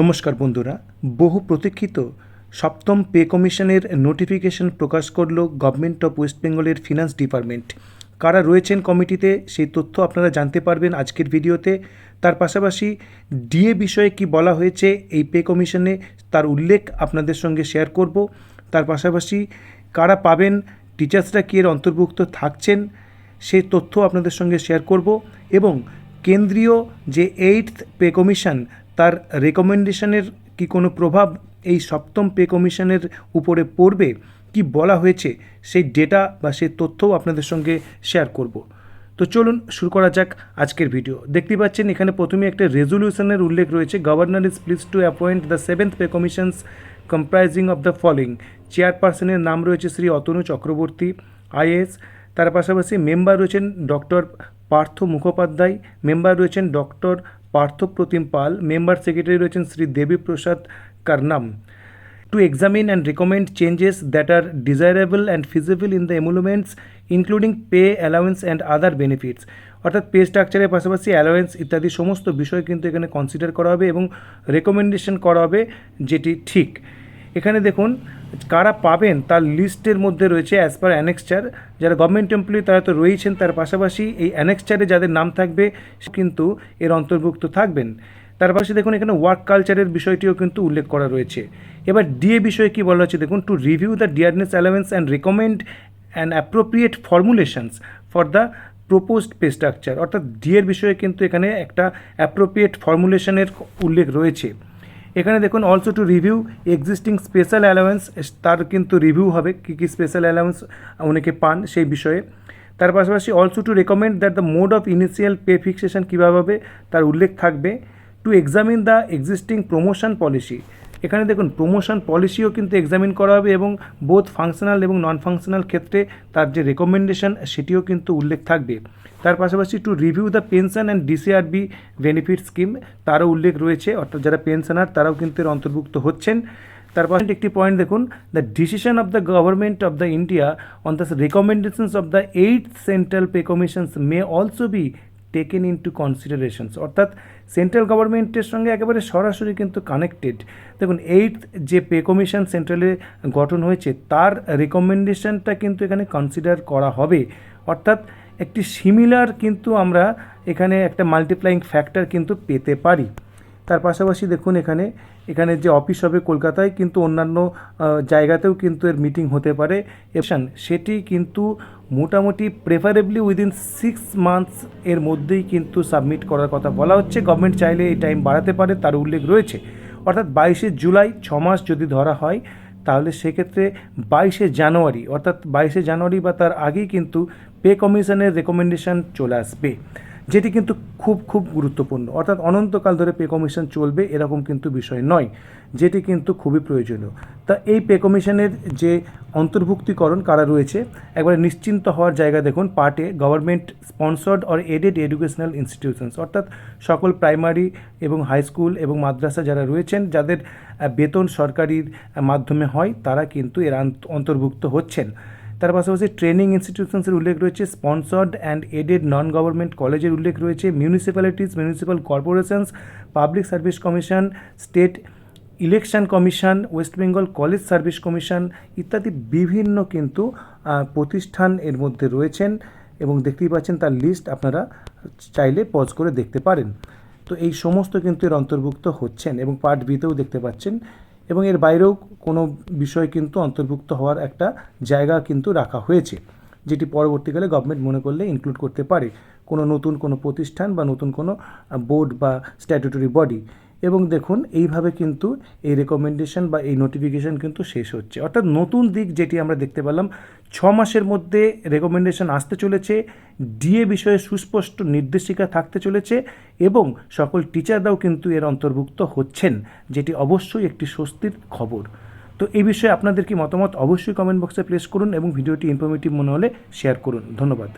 নমস্কার বন্ধুরা, বহু প্রতীক্ষিত সপ্তম পে কমিশনের নোটিফিকেশন প্রকাশ করল গভর্নমেন্ট অফ ওয়েস্ট বেঙ্গলের ফিনান্স ডিপার্টমেন্ট। কারা রয়েছেন কমিটিতে সেই তথ্য আপনারা জানতে পারবেন আজকের ভিডিওতে। তার পাশাপাশি ডিএ বিষয়ে কি বলা হয়েছে এই পে কমিশনে তার উল্লেখ আপনাদের সঙ্গে শেয়ার করব। তার পাশাপাশি কারা পাবেন, টিচার্সরা কি এর অন্তর্ভুক্ত থাকছেন সেই তথ্য আপনাদের সঙ্গে শেয়ার করব। এবং কেন্দ্রীয় যে 8th পে কমিশন তার রেকমেন্ডেশনের কি কোনো প্রভাব এই সপ্তম পে কমিশনের উপরে পড়বে, কি বলা হয়েছে সেই ডেটা বা সেই তথ্যও আপনাদের সঙ্গে শেয়ার করব। তো চলুন শুরু করা যাক আজকের ভিডিও। দেখতে পাচ্ছেন এখানে প্রথমে একটা রেজলিউশনের উল্লেখ রয়েছে। Governor is please to appoint the 7th pay commissions comprising of the following. চেয়ারপারসনের নাম রয়েছে শ্রী অতনু চক্রবর্তী আইএএস। তার পাশাপাশি মেম্বার রয়েছেন ডক্টর পার্থ মুখোপাধ্যায়, মেম্বার রয়েছেন doctor Parthapratim Pal, member secretary রয়েছেন Shri Debi Prasad Karnam. To examine and recommend changes that are desirable and feasible in the emoluments including pay allowance and other benefits. অর্থাৎ pay স্ট্রাকচারের পাশাপাশি অ্যালাউয়েন্স ইত্যাদি সমস্ত বিষয় কিন্তু এখানে কনসিডার করা হবে এবং রেকমেন্ডেশন করা হবে যেটি ঠিক। এখানে দেখুন কারা পাবেন তার লিস্টের মধ্যে রয়েছে অ্যাজ পার অ্যানেক্সচার। যারা গভর্নমেন্ট এমপ্লয়ি তারা তো রয়েছেন, তার পাশাপাশি এই অ্যানেক্সচারে যাদের নাম থাকবে কিন্তু এর অন্তর্ভুক্ত থাকবেন। তার পাশে দেখুন এখানে ওয়ার্ক কালচারের বিষয়টিও কিন্তু উল্লেখ করা রয়েছে। এবার ডিএ বিষয়ে কী বলা হচ্ছে দেখুন, to review the dearness allowance and recommend and appropriate formulations for the proposed pay structure. অর্থাৎ ডিএর বিষয়ে কিন্তু এখানে একটা অ্যাপ্রোপ্রিয়েট ফর্মুলেশনের উল্লেখ রয়েছে। এখানে দেখুন also to review existing special allowance, তার কিন্তু রিভিউ হবে কী কী স্পেশাল অ্যালাউয়েন্স অনেকে পান সেই বিষয়ে। তার পাশাপাশি also to recommend that the mode of initial pay fixation কীভাবে হবে তার উল্লেখ থাকবে। To examine the existing promotion policy, এখানে দেখুন প্রমোশন পলিসিও কিন্তু এক্সামিন করা হবে এবং বোথ ফাংশনাল এবং নন ফাংশনাল ক্ষেত্রে তার যে রেকমেন্ডেশন সেটিও কিন্তু উল্লেখ থাকবে। তার পাশাপাশি to review the pension and DCRB benefit scheme, তারও উল্লেখ রয়েছে। অর্থাৎ যারা পেনশনার তারাও কিন্তু এর অন্তর্ভুক্ত হচ্ছেন। তার পাশে একটি পয়েন্ট দেখুন, the decision of the government of the India on the recommendations of the 8th central pay commissions may also be taken into considerations. অর্থাৎ সেন্ট্রাল গভর্নমেন্টের সঙ্গে একেবারে সরাসরি কিন্তু কানেক্টেড। দেখুন 8th যে পে কমিশন সেন্ট্রালে গঠন হয়েছে তার রেকমেন্ডেশনটা কিন্তু এখানে কনসিডার করা হবে। অর্থাৎ একটি সিমিলার কিন্তু আমরা এখানে একটা মাল্টিপ্লাইং ফ্যাক্টর কিন্তু পেতে পারি। তার পাশাপাশি দেখুন এখানে যে অফিস হবে কলকাতায়, কিন্তু অন্যান্য জায়গাতেও কিন্তু এর মিটিং হতে পারে। সেটি কিন্তু মোটামুটি প্রেফারেবলি উইদিন 6 মান্থস এর মধ্যেই কিন্তু সাবমিট করার কথা বলা হচ্ছে। গভর্নমেন্ট চাইলে এই টাইম বাড়াতে পারে, তার উল্লেখ রয়েছে। অর্থাৎ 22শে জুলাই 6 মাস যদি ধরা হয় তাহলে সেক্ষেত্রে 22শে জানুয়ারি, অর্থাৎ 22শে জানুয়ারি বা তার আগেই কিন্তু পে কমিশনের রেকমেন্ডেশন চলে আসবে, যেটি কিন্তু খুব গুরুত্বপূর্ণ। অর্থাৎ অনন্তকাল ধরে পে কমিশন চলবে এরকম কিন্তু বিষয় নয়, যেটি কিন্তু খুবই প্রয়োজনীয়। তা এই পে কমিশনের যে অন্তর্ভুক্তিকরণ কারা রয়েছে একবারে নিশ্চিন্ত হওয়ার জায়গা দেখুন। পার্টে government sponsored or aided educational institutions, অর্থাৎ সকল প্রাইমারি এবং হাই স্কুল এবং মাদ্রাসা যারা রয়েছেন যাদের বেতন সরকারির মাধ্যমে হয় তারা কিন্তু এর অন্তর্ভুক্ত হচ্ছেন। তার পাশাপাশি ট্রেনিং ইনস্টিটিউশনসের উল্লেখ রয়েছে, sponsored and aided non government কলেজের উল্লেখ রয়েছে, municipalities, municipal corporations, public service commission, state election commission, West Bengal college service commission ইত্যাদি বিভিন্ন কিন্তু প্রতিষ্ঠান এর মধ্যে রয়েছেন এবং দেখতেই পাচ্ছেন তার লিস্ট আপনারা চাইলে পজ করে দেখতে পারেন। তো এই সমস্ত কিন্তু এর অন্তর্ভুক্ত হচ্ছেন এবং পার্ট বিতেও দেখতে পাচ্ছেন এবং এর বাইরেও কোনো বিষয় কিন্তু অন্তর্ভুক্ত হওয়ার একটা জায়গা কিন্তু রাখা হয়েছে, যেটি পরবর্তীকালে গভর্নমেন্ট মনে করলে ইনক্লুড করতে পারে কোনো নতুন কোনো প্রতিষ্ঠান বা নতুন কোনো বোর্ড বা স্ট্যাটুটরি বডি। এবং দেখুন এইভাবে কিন্তু এই রেকমেন্ডেশন বা এই নোটিফিকেশান কিন্তু শেষ হচ্ছে। অর্থাৎ নতুন দিক যেটি আমরা দেখতে পেলাম, 6 মাসের মধ্যে রেকমেন্ডেশন আসতে চলেছে, ডিএ বিষয়ে সুস্পষ্ট নির্দেশিকা থাকতে চলেছে এবং সকল টিচাররাও কিন্তু এর অন্তর্ভুক্ত হচ্ছেন, যেটি অবশ্যই একটি স্বস্তির খবর। তো এই বিষয়ে আপনাদের কি মতামত অবশ্যই কমেন্ট বক্সে প্লেস করুন এবং ভিডিওটি ইনফরমেটিভ মনে হলে শেয়ার করুন। ধন্যবাদ।